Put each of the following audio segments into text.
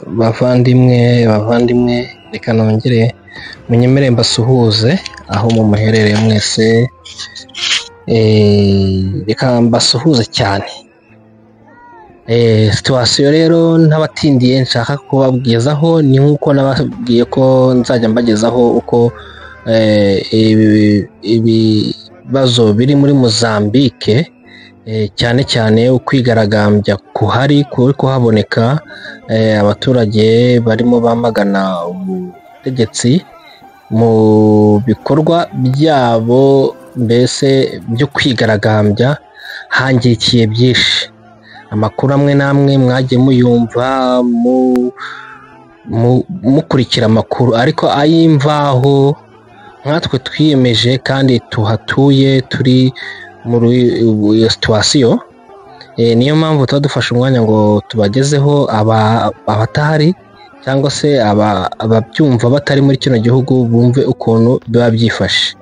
bavandimwe reka nongere munyemere mbasuhuze aho mu muherereye mwese, reka mbasuhuze cyane. Situation rero ntabatindiye nshaka kubabwizaho ni nkuko nababwiye ko nzajya mbagezaho uko ibibazo biri muri Mozambique, cyane cyane ukwigaragambya kuhari kuri kuhaboneka, abaturage barimo bamagana ubutegetsi mu bikorwa byabo, mbese byo kwigaragambya hangikiye byinshi. Amakuru amwe namwe mwagiye muyumva mukurikira amakuru, ariko ayimvaho nkatwe twiyemeje kandi tuhatuye turi muri iyo situation, niyo mpamvu tuba dufashe umwanya ngo tubagezeho abatahari cyangwa se ababyumva batari muri kino gihugu bumve ukuntu biba byifashe.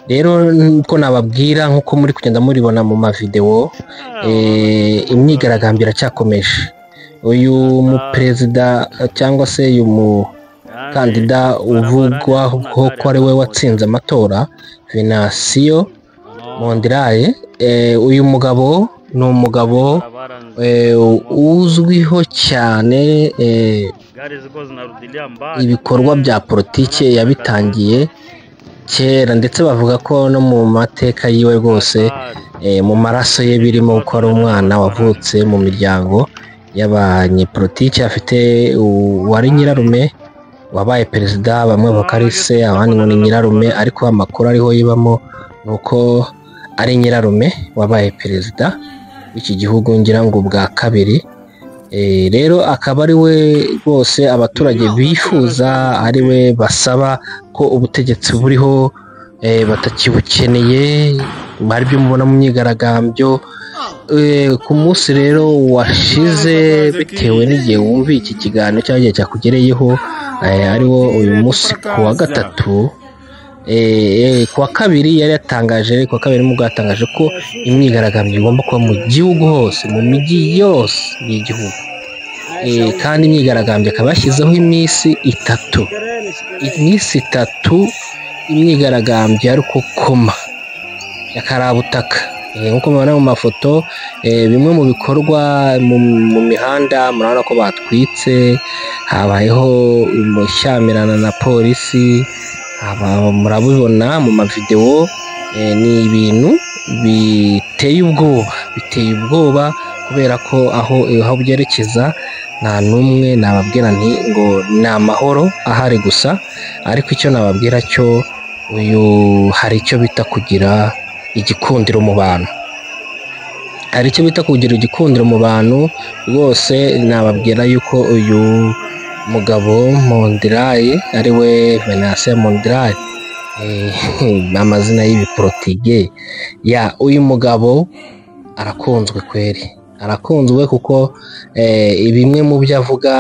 Rero uko nababwira nkuko muri kugenda muribona mu mavideo, imyigaragambyo iracyakomeje. Uyu muperezida cyangwa se uyu mukandida uvugwaho ko ari we watsinze amatora, Venancio Mondlane, uyu mugabo ni umugabo uzwiho cyane ibikorwa bya politike yabitangiye kera, ndetse bavuga ko no mu mateka yiwe rwose mu maraso ye birimo ko ari umwana wavutse mu miryango y'abanyepolitike. Afite uwari nyirarume wabaye perezida, bamwe bakarise abandi ngo ni nyirarume, ariko amakuru ariho yibamo nuko ari nyirarume wabaye perezida w'iki gihugu ngira ngo bwa kabiri. Rero akaba ari we rwose abaturage bifuza, ari we basaba ko ubutegetsi buriho batakibukeneye, bari byo mubona mu myigaragambyo. Ku munsi rero washize, bitewe n'igihe wumva iki kiganiro cyangwa igihe cyakugereyeho, ari wo uyu munsi ku wa gatatu, ku wa kabiri yari yatangaje, ku wa kabiri nibwo yatangaje ko imyigaragambyo igomba kuba mu gihugu hose, mu mijyi yose y'igihugu, kandi imyigaragambyo akaba yashyizeho iminsi itatu imyigaragambyo ariko koma yakarabutaka. Nkuko mubona mu mafoto, bimwe mu bikorwa mu mihanda murabona ko batwitse, habayeho umushyamirana na polisi, murabibona mu mavideo. Ni ibintu biteye ubwoba kubera ko aho byerekeza nta n'umwe nababwira nti ngo ni amahoro ahari gusa, ariko icyo nababwira cyo hari icyo bita kugira igikundiro mu bantu, rwose nababwira yuko uyu mugabo Mondlane ari we Venancio Mondlane, amazina y'ibiprotige uyu mugabo arakunzwe kweri, arakunzwe kuko bimwe mu byo avuga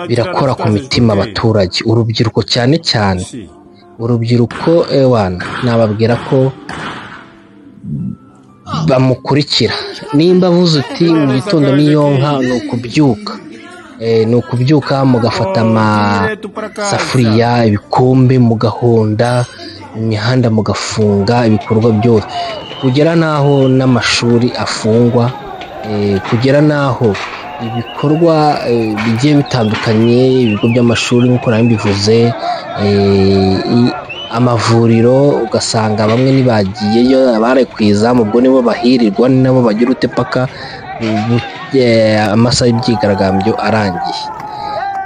birakora ku mitima abaturage, urubyiruko cyane cyane urubyiruko. Nababwira ko bamukurikira. Nimba avuze uti mu gitondo niyonka ni ukubyuka mugafata amasafuriya, ibikombe mugahonda imihanda, mugafunga ibikorwa byose, kugera n'aho n'amashuri afungwa, kugera n'aho ibikorwa bigiye bitandukanye, ibigo by'amashuri nk'uko nari mbivuze, amavuriro ugasanga bamwe ntibagiyeyo, abari ku izamu ubwo nibo bahirirwa, ni nabo bagira utepaka amasaha y'ibyigaragambyo arangiye.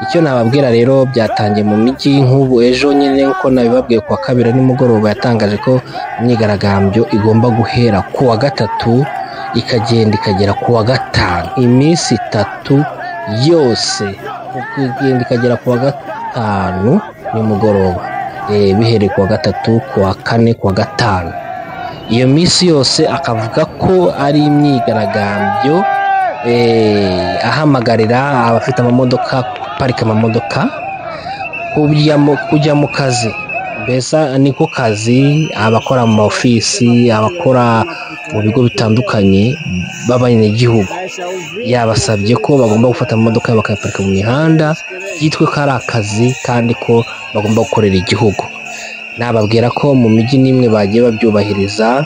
Icyo nababwira rero, byatangiye mu mijyi nk'ubu ejo nyine nkuko nabibabwiye ku wa kabiri nimugoroba, yatangaje ko imyigaragambyo igomba guhera ku wa gatatu ikagenda ikagera ku wa gatanu, iminsi itatu yose, ikagenda ikagera ku wa gatanu nimugoroba, bihereye ku wa gatatu, ku wa kane, ku wa gatanu. Iyo minsi yose akavuga ko ari imyigaragambyo, ahamagarira abafite amamodoka guparika amamodoka, kujya mu kazi mbese niko kazi abakora mu ofisi, abakora mu bigo bitandukanye b'abanyagihugu. Yabasabye ko bagomba gufata amamodoka yabo bakayaparika mu mihanda, yitwe ko ari akazi kandi ko bagomba gukorera igihugu. Nababwira ko mu mijyi n'imwe bagiye babyubahiriza.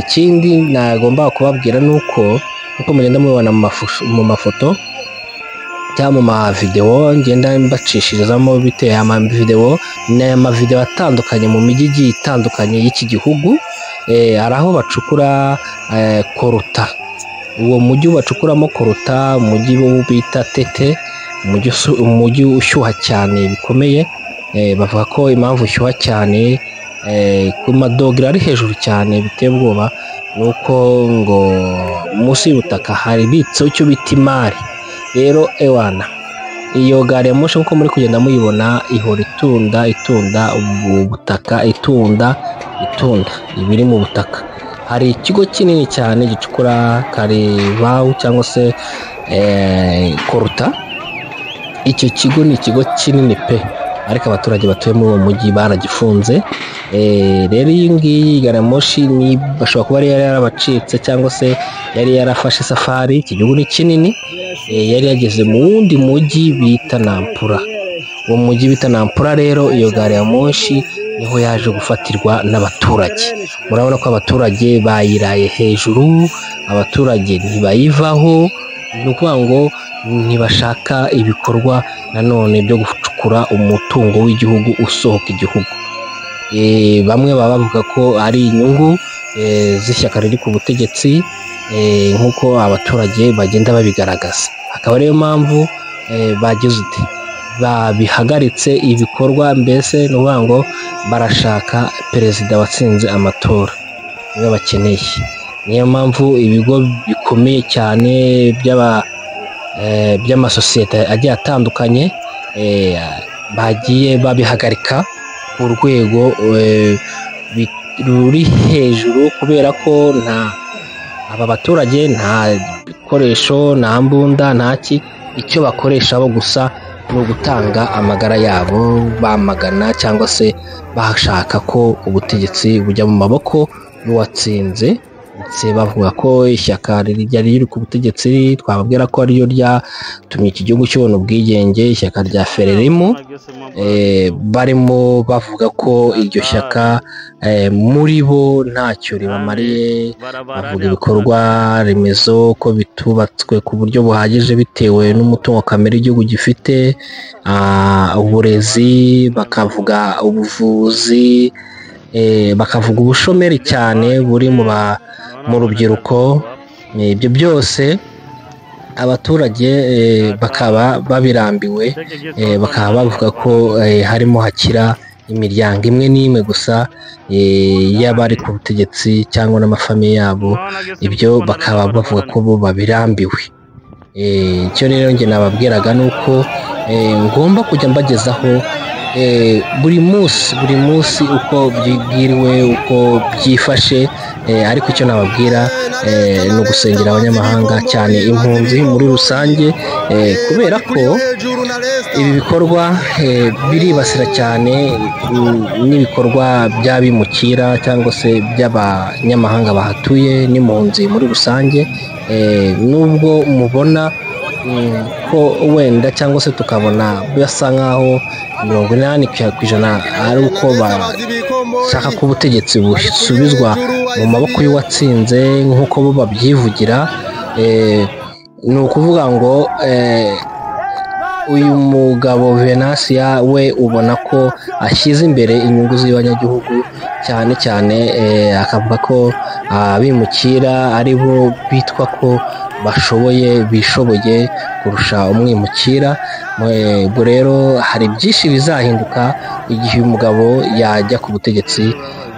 Ikindi nagomba kubabwira nuko mugenda mubibona mu mafoto cyangwa mu mavideo ngenda mbacishirizamo biteye amavideo n'amavideo atandukanye mu mijyi igiye itandukanye y'iki gihugu. Hari aho bacukura koruta. Uwo mujyi bacukuramo koruta, umujyi wo bita Tete, umujyi ushyuha cyane bikomeye. Bavuga ko impamvu ushyuha cyane ku madogere ari hejuru cyane biteye ubwoba nuko ngo munsi y'ubutaka hari bitso icyo bita imari. Rero ewana, iyo gari ya moshi nkuko muri kugenda muyibona ihora itunda ubutaka, itunda ibiri mu butaka. Hari ikigo kinini cyane gicukura karivawu cyangwa se koruta. Icyo kigo ni ikigo kinini pe, ariko abaturage batuye muri uwo mujyi baragifunze. Rero iyi ngiyi gari ya moshi bashobora kuba yari yarabacitse cyangwa se yari yarafashe safari. Iki gihugu ni kinini, yari yageze mu wundi mujyi bita Nampula. Uwo mujyi bita Nampula rero iyo gari ya moshi niho yaje gufatirwa n'abaturage. Murabona ko abaturage bayiraye hejuru, abaturage ntibayivaho. Ni ukuvuga ngo ntibashaka ibikorwa nanone byo gucukura umutungo w'igihugu usohoka igihugu. Bamwe baba bavuga ko ari inyungu z'ishyaka riri ku butegetsi, nk'uko abaturage bagenda babigaragaza. Akaba ariyo mpamvu bagize uti babihagaritse ibikorwa. Mbese ni ukuvuga ngo barashaka perezida watsinze amatora, niwe bakeneye. Niyo mpamvu ibigo bikomeye cyane by'amasosiyete agiye atandukanye bagiye babihagarika ku rwego ruri hejuru, kubera ko aba baturage nta bikoresho, nta mbunda, icyo bakoresha bo gusa ni ugutanga amagara yabo bamagana cyangwa se bashaka ko ubutegetsi bujya mu maboko y'uwatsinze. Ndetse bavuga ko ishyaka ryari riri ku butegetsi twababwira ko ariyo ryatumye iki gihugu kibona ubwigenge, ishyaka rya Frelimo. Barimo bavuga ko iryo shyaka muri bo ntacyo ribamariye. Bavuga ibikorwa remezo ko bitubatswe ku buryo buhagije bitewe n'umutungo kamere igihugu gifite, uburezi, bakavuga ubuvuzi, bakavuga ubushomeri cyane buri mu rubyiruko. Ibyo byose abaturage bakaba babirambiwe, bakaba bavuga ko harimo hakira imiryango imwe n'imwe gusa y'abari ku butegetsi cyangwa n'amafamiye yabo. Ibyo bakaba bavuga ko bo babirambiwe. Icyo rero njye nababwiraga ni uko ngomba kujya mbagezaho buri munsi uko byibwiriwe, uko byifashe. Ariko icyo nababwira ni ugusengera abanyamahanga, cyane impunzi muri rusange, kubera ko ibi bikorwa biribasira cyane n'ibikorwa by'abimukira cyangwa se by'abanyamahanga bahatuye n'impunzi muri rusange. Nubwo mubona ko wenda cyangwa se tukabona basa nkaho 80% ari uko bashaka ko ubutegetsi busubizwa mu maboko y'uwatsinze nk'uko bo babyivugira. Ni ukuvuga ngo uyu mugabo Venantia we ubona ko ashyize imbere inyungu z'abanyagihugu cyane cyane, akavuga ko abimukira ari bo bitwa ko bishoboye kurusha umwimukira. Ubwo rero hari byinshi bizahinduka igihe uyu mugabo yajya ku butegetsi,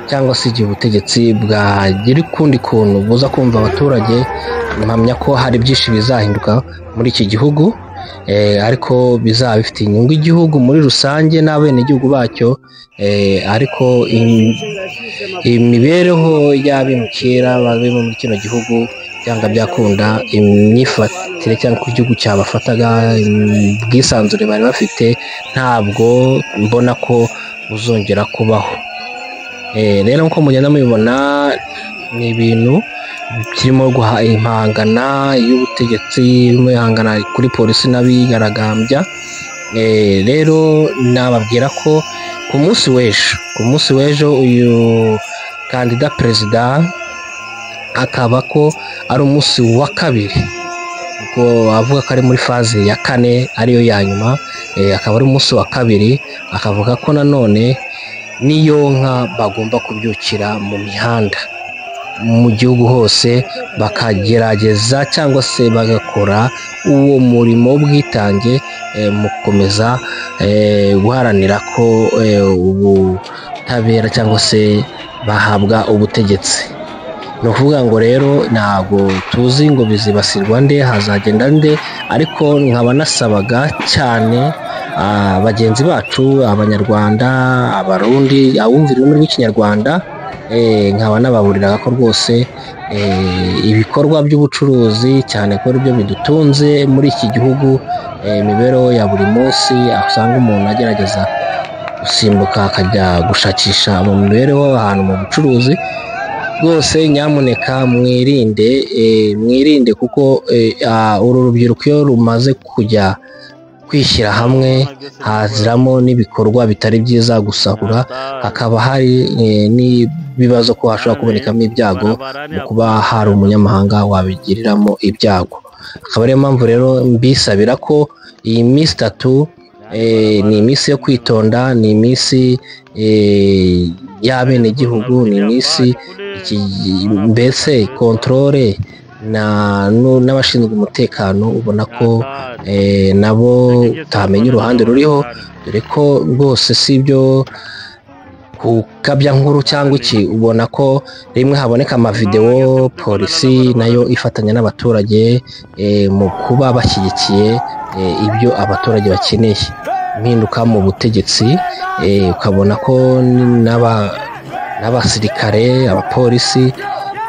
cyangwa se igihe ubutegetsi bwagira ukundi kuntu buza kumva abaturage. Mpamya ko hari byinshi bizahinduka muri iki gihugu, ariko bizaba bifite inyungu igihugu muri rusange n'abenegihugu bacyo. Ariko imibereho y'abimukira babe muri kino gihugu byanga byakunda, imyifatire cyangwa igihugu cyabafataga, ubwisanzure bari bafite, ntabwo mbona ko uzongera kubaho. Rero nk'uko mugenda mubibona ni ibintu kirimo impangana y'ubutegetsi, impangana kuri polisi n'abigaragambya. Rero nababwira ko ku munsi w'ejo uyu kandida perezida akaba ko ari umunsi wa kabiri, ubwo avuga ko ari muri faze ya 4 ariyo ya nyuma, akaba ari umunsi wa kabiri. Akavuga ko nanone niyo nka bagomba kubyukira mu mihanda mu gihugu hose, bakagerageza cyangwa se bagakora uwo murimo w'ubwitange mu gukomeza guharanira ko ubutabera cyangwa se bahabwa ubutegetsi. Ni ukuvuga ngo rero ntabwo tuzi ngo bizibasirwa nde, hazagenda nde, ariko nkaba nasabaga cyane bagenzi bacu Abanyarwanda, Abarundi, abumva ururimi rw'Ikinyarwanda, nkaba nababuriraga ko rwose ibikorwa by'ubucuruzi cyane ko byo bidutunze muri iki gihugu, imibereho ya buri munsi, aho usanga umuntu agerageza gusimbuka akajya gushakisha mu mibereho ahantu mu bucuruzi. Rwose nyamuneka mwirinde kuko uru rubyiruko iyo rumaze kujya kwishyira hamwe haziramo n'ibikorwa bitari byiza, gusahura, hakaba hari n'ibibazo ko hashobora kubonekamo ibyago mu kuba hari umunyamahanga wabigiriramo ibyago. Akaba ariyo mpamvu rero mbisabira ko iyi minsi 3 ni iminsi yo kwitonda, ni iminsi y'abenegihugu, ni iminsi mbese kontorore n'abashinzwe umutekano ubona ko nabo utamenya uruhande ruriho, dore ko rwose si ibyo kukabya nkuru cyangwa iki. Ubona ko rimwe haboneka amavideo polisi nayo ifatanya n'abaturage mu kuba bashyigikiye ibyo abaturage bakeneye, impinduka mu butegetsi. Ukabona ko n'abasirikare, abapolisi,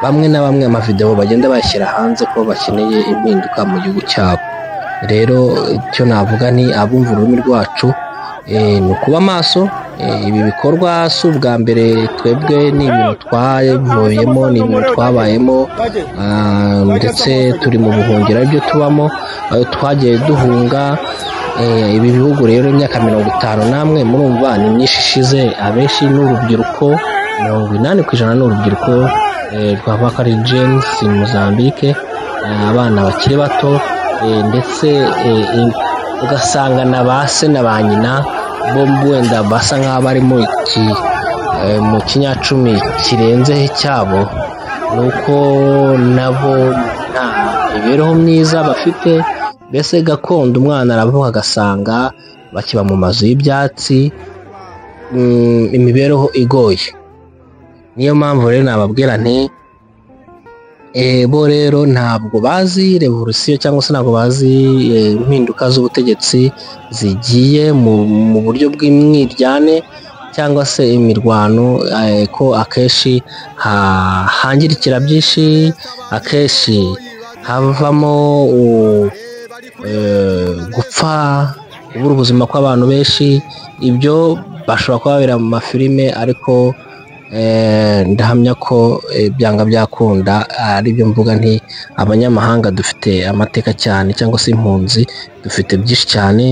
bamwe na bamwe amavideo bagenda bashyira hanze ko bakeneye impinduka mu gihugu cyabo. Rero icyo navuga ni abumva ururimi rwacu ni ukuba maso. Ibi bikorwa si ubwa mbere, twebwe ni ibintu twavuyemo, ni ibintu twabayemo, ndetse turi mu buhungiro ibyo tubamo, twagiye duhunga ibi bihugu. Rero imyaka 50 namwe murumva ni myinshi ishize. Abenshi n'urubyiruko, 80% n'urubyiruko rwa Bakari James Mozambique, abana bakiri bato, ndetse ugasanga na base na ba nyina bo wenda basa nk'aho bari mu kinyacumi kirenze cyabo, nuko nabo nta mibereho myiza bafite. Mbese gakondo umwana aravuka agasanga bakiba mu mazu y'ibyatsi, imibereho igoye. Niyo mpamvu rero nababwira nti bo rero ntabwo bazi revolution cyangwa se ntabwo bazi impinduka z'ubutegetsi zigiye mu buryo bw'imwiryane cyangwa se imirwano, ko akenshi hangirikira byinshi, akenshi havamo gupfa, kubura ubuzima kw'abantu benshi. Ibyo bashobora kubabera mu mafilime, ariko ndahamya ko byanga byakunda ari byo mvuga nti abanyamahanga dufite amateka cyane, cyangwa se impunzi dufite byinshi cyane,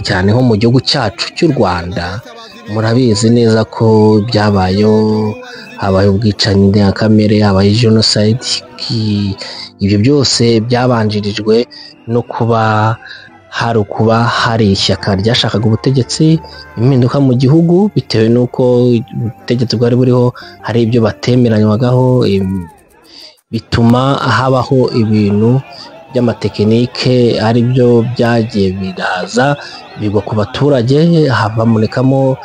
cyane nko mu gihugu cyacu cy'u Rwanda. Murabizi neza ko byabayeho, habaye ubwicanyi ndengakamere, habaye genocide. Ibyo byose byabanjirijwe no kuba hari ishyaka ryashakaga ubutegetsi, impinduka mu gihugu, bitewe n'uko ubutegetsi bwari buriho hari ibyo batemeranywagaho, bituma habaho ibintu by'amatekinike ari byo byagiye biraza bigwa ku baturage, habonekamo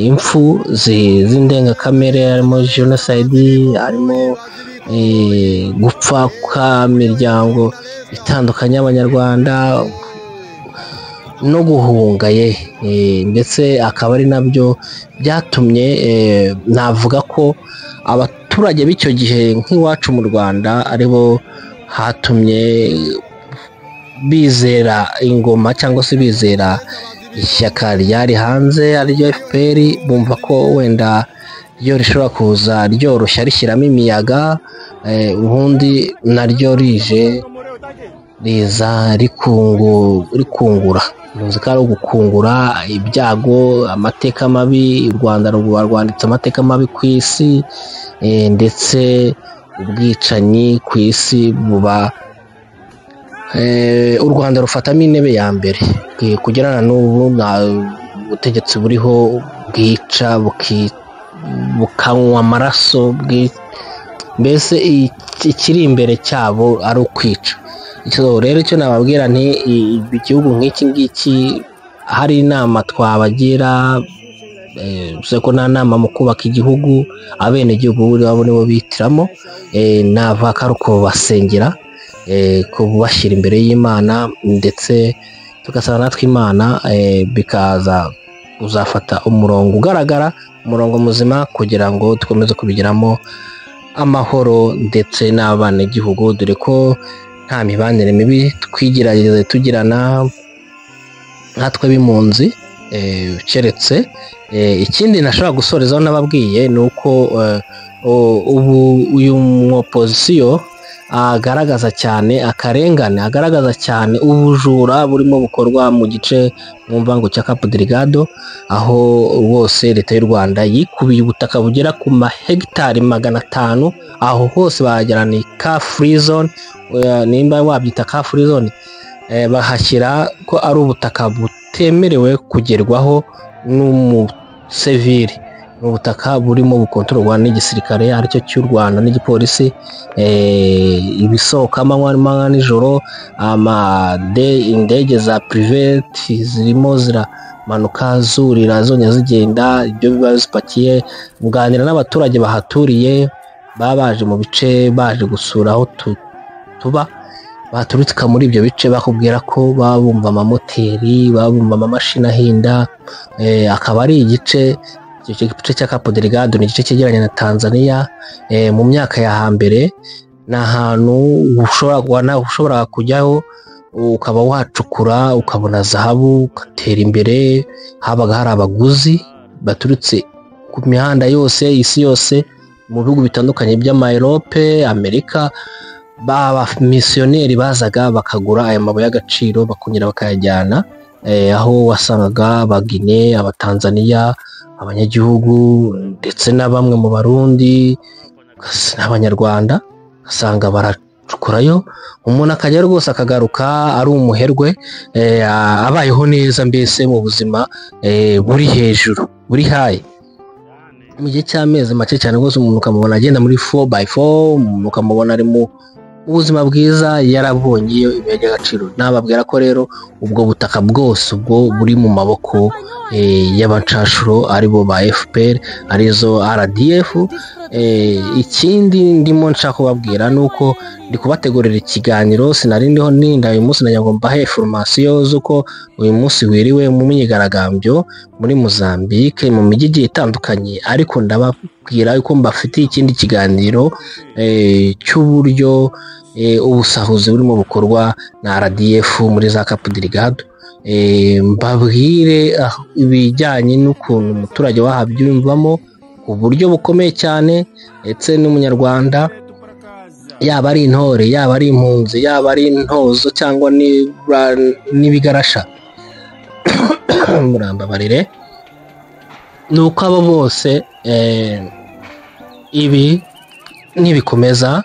impfu z'indengakamere, harimo genocide, harimo gupfa kw'imiryango itandukanye y'Abanyarwanda no guhunga ndetse akaba ari nabyo byatumye navuga ko abaturage b'icyo gihe nk'iwacu mu Rwanda aribo hatumye bizera ingoma cyangwa se bizera ishyaka ryari hanze ariryo FPR bumva ko wenda iyo rishobora kuza ryoroshya rishyiramo imiyaga, ubundi naryo rije riza rikungura uzi ko ari ugukungura ibyago, amateka mabi. U Rwanda rwanditse amateka mabi ku isi, ndetse ubwicanyi ku isi buba u Rwanda rufatamo intebe ya mbere. Kugera na n'ubu nta butegetsi buriho bwica bukanywa amaraso, mbese ikiri imbere cyabo ari ukwica. Rero icyo nababwira nti igihugu nk'iki ngiki hari inama twabagira, ko nta nama mu kubaka igihugu abenegihugu babo nibo bihitiramo, navuga ko ari ukubasengera, kubashyira imbere y'Imana, ndetse tugasaba natwe Imana bikaza uzafata umurongo ugaragara, umurongo muzima, kugira ngo dukomeze kubigiramo amahoro ndetse n'abenegihugu, dore ko nta mibanire mibi tugirana nkatwe b'impunzi, keretse ikindi nashobora gusorezaho n'ababwiye ni uko ubu uyu opozisiyo agaragaza cyane akarengane, agaragaza cyane ubujura burimo bukorwa mu gice mu mvango cya Cabo Delgado, aho bose leta y'u Rwanda yikubiye ubutaka bugera ku mahegitari 500, aho hose bagera ni car free zone, nimba wabyita car free zone, bahashyira ko ari ubutaka butemerewe kugerwaho n'umusivili, ubutaka burimo bukontororwa n'igisirikare aricyo cy'u Rwanda n'igipolisi, ibisohoka amanywa n'ijoro, indege za private zirimo ziramanuka zurira zongera zigenda, ibyo biba zipakiye. Muganira n'abaturage bahaturiye baba baje mu bice baje gusura aho tuba, baturuka muri ibyo bice bakubwira ko baba bumva amamoteri, baba bumva amamashini ahinda, akaba ari igice cya Cabo Delgado, ni igice cyegeranye na Tanzania. Mu myaka ya hambere ni ahantu ushobora kujyaho ukaba wacukura ukabona zahabu ugatera imbere. Habaga hari abaguzi baturutse ku mihanda yose, isi yose, mu bihugu bitandukanye by'Amaerope, Amerika, misiyoneri bazaga bakagura aya mabuye y'agaciro bakongera bakayajyana, aho wasangaga Abagine, Abatanzaniya, abanyagihugu ndetse na bamwe mu Barundi n'Abanyarwanda, ugasanga baracukurayo, umuntu akajya rwose akagaruka ari umuherwe, abayeho neza, mbese mu buzima buri hejuru, buri hayi. Mu gihe cy'amezi make cyane rwose umuntu ukamubona agenda muri 4x4, umuntu ukamubona ari mu ubuzima bwiza, yarabonye iyo ibuye ry'agaciro. Nababwira ko rero ubwo butaka bwose ubwo buri mu maboko y'abacashuro aribo ba FPR, arizo RDF. Ikindi ndimo nshaka kubabwira nuko ndi kubategurira ikiganiro, sinari ndiho ninda uyu munsi nagira ngo mbahe information z'uko uyu munsi wiriwe mu myigaragambyo muri Mozambique, mu mijyi igiye itandukanye, ariko ndababwira yuko mbafitiye ikindi kiganiro cy'uburyo ubusahuzi burimo bukorwa na RDF muri za Cabo Delgado. Mbabwire ibijyanye n'ukuntu umuturage wahabyumvamo uburyo bukomeye cyane, ndetse n'umunyarwanda, yaba ari intore, yaba ari impunzi, yaba ari intozo cyangwa n'ibigarasha, murambabarire, nuko abo bose ibi nibikomeza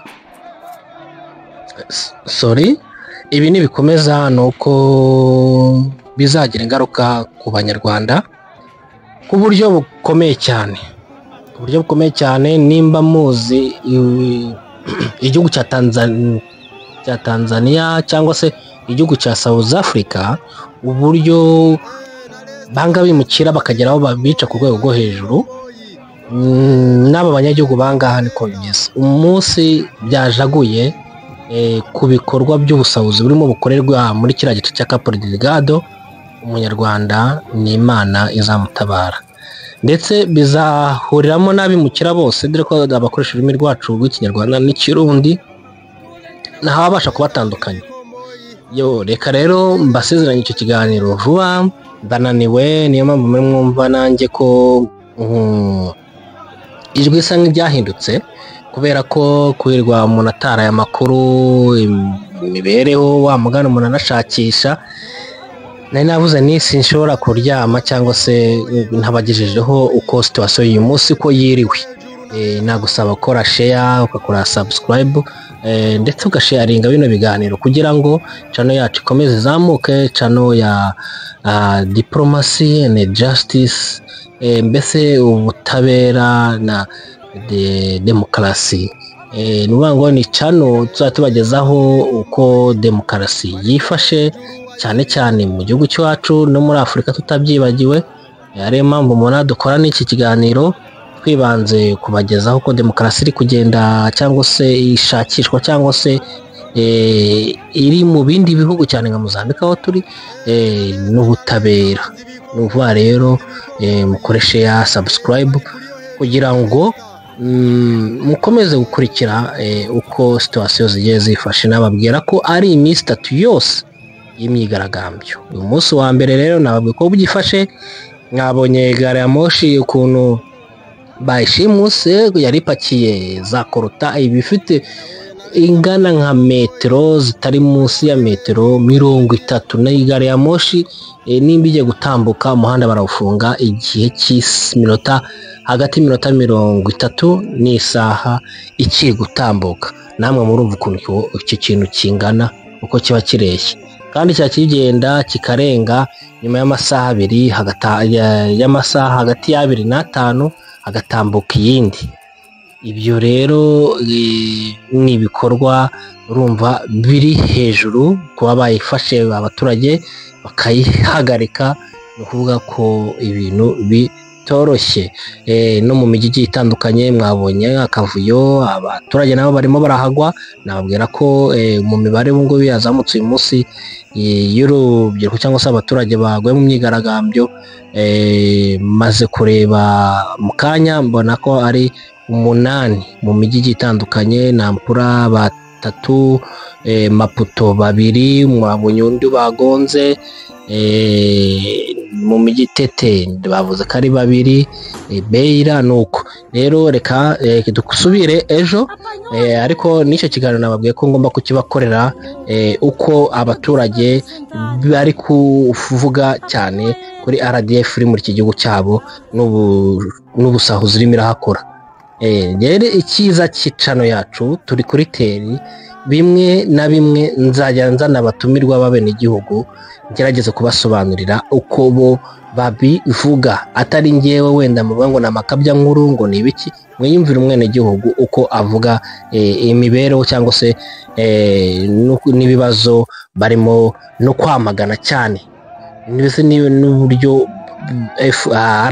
nuko bizagira ingaruka ku Banyarwanda ku buryo bukomeye cyane. Nimba muzi igihugu cya Tanzania cyangwa se igihugu cya South Africa, uburyo banga bimukira bakageraho babica ku rwego rwo hejuru, n'aba banyagihugu bangaha niko bimeze. Umunsi byajaguye ku bikorwa by'ubusahuzi burimo bukorerwa muri kiriya gice cya Cabo Delgado, umunyarwanda ni Imana izamutabara, ndetse bizahuriramo n'abimukira bose, dore ko abakoresha ururimi rwacu rw'ikinyarwanda n'ikirundi ntabasha kubatandukanya. yo reka rero mbasezeranye icyo kiganiro vuba, ndananiwe niyo mpamvu muri mwumva nanjye ko ijwi isa nk'ibyahindutse kubera ko kwirirwa umuntu ataraye amakuru imibereho wa mugana umuntu anashakisha, nari navuze ni sinshobora kuryama cyangwa se ntabagejejeho uko situation uyu munsi ko yiriwe. Nagusaba gukora share ugakora subscribe ndetse ugasharinga bino biganiro kugira ngo channel yacu ikomeze izamuke, channel ya diplomacy and justice, mbese ubutabera na demokarasi. Ni ukuvuga ngo ni channel tuzatubagezaho uko demokarasi yifashe cyane cyane mu gihugu cyacu no muri Afurika tutabyibagiwe. Ariyo mpamvu mubona dukora n'iki kiganiro twibanze kubagezaho ko demokarasi iri kugenda cyangwa se ishakishwa cyangwa se iri mu bindi bihugu cyane nka Mozambique aho turi, n'ubutabera. Ni ukuvuga rero mukoreshe ya subscribe kugira ngo mukomeze gukurikira uko situation zigiye zifashe. Nababwira ko ari iminsi 3 yose y'imyigaragambyo. Uyu munsi wa mbere rero nababwiye ko bugifashe, mwabonye gare ya moshi ukuntu bayishimuse yari ipakiye za korota ibifite ingana nka metero zitari munsi ya metero 30, na gare ya moshi nimba igiye gutambuka umuhanda barawufunga igihe cy'iminota hagati y'iminota 30 n'isaha ikiri gutambuka. Namwe murumva ukuntu icyo kintu kingana uko kiba kireshye, kandi cyakigenda kikarenga nyuma y'amasaha 2 y'amasaha hagati ya 2 na 5 hagatambuka iyindi. Ibyo rero ni ibikorwa urumva biri hejuru kuba bayifashe abaturage bakayihagarika. Ni ukuvuga ko ibintu bitoroshye. No mu mijyi itandukanye mwabonye akavuyo, abaturage nabo barimo barahagwa. Nababwira ko mu mibare ngo yazamutse uyu munsi y'urubyiruko cyangwa se abaturage baguye mu myigaragambyo, maze kureba mu kanya mbona ko ari 8 mu mijyi itandukanye. Nampura 3, Maputo 2, mwabonye undi bagonze mu mijyi Tete bavuze ko ari 2, Beira nuko. Rero reka dusubire ejo, ariko n'icyo kiganiro nababwiye ko ngomba kukibakorera uko abaturage bari kuvuga cyane kuri RDF iri muri iki gihugu cyabo n'ubusahuzi irimo irahakora. Rero icyiza cy'icano yacu turi kuri teri, bimwe na bimwe nzajya nzana abatumirwa b'abenegihugu ngerageze kubasobanurira uko bo babivuga, atari ngewe wenda muvuga ngo namakabya nkuru ngo ni ibiki. Mwiyumvira umwenegihugu uko avuga imibereho cyangwa se n'ibibazo barimo no kwamagana cyane, ndetse n'uburyo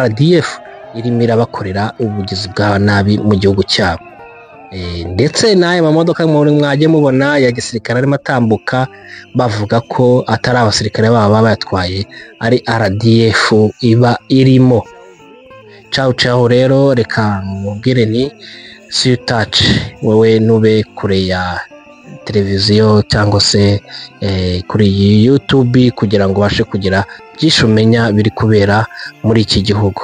RDF irimo irabakorera ubugizi bwa nabi mu gihugu cyabo. Ndetse n'aya mamodoka mwajye mubona ya gisirikare arimo atambuka bavuga ko atari abasirikare baba bayatwaye, ari RDF iba irimo. Ciao rero, reka mubwire ni see you touch, wowe nube kure ya televiziyo cyangwa se kuri YouTube kugira ngo ubashe kugira byinshi umenya biri kubera muri iki gihugu.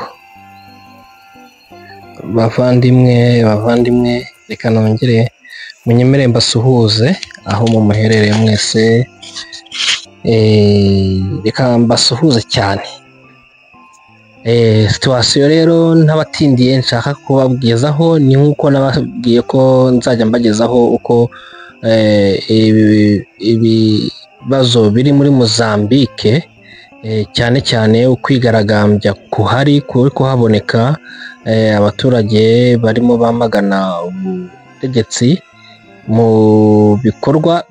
Bavandimwe reka nongere munyemere mbasuhuze aho mu muherereye mwese, reka mbasuhuze cyane. Situation rero ntabatindiye nshaka kubabwizaho ni nkuko nababwiye ko nzajya mbagezaho uko ibibazo biri muri Mozambique, cyane cyane ukwigaragambya kuhari kuri kuhaboneka. Abaturage barimo bamagana ubutegetsi mu bikorwa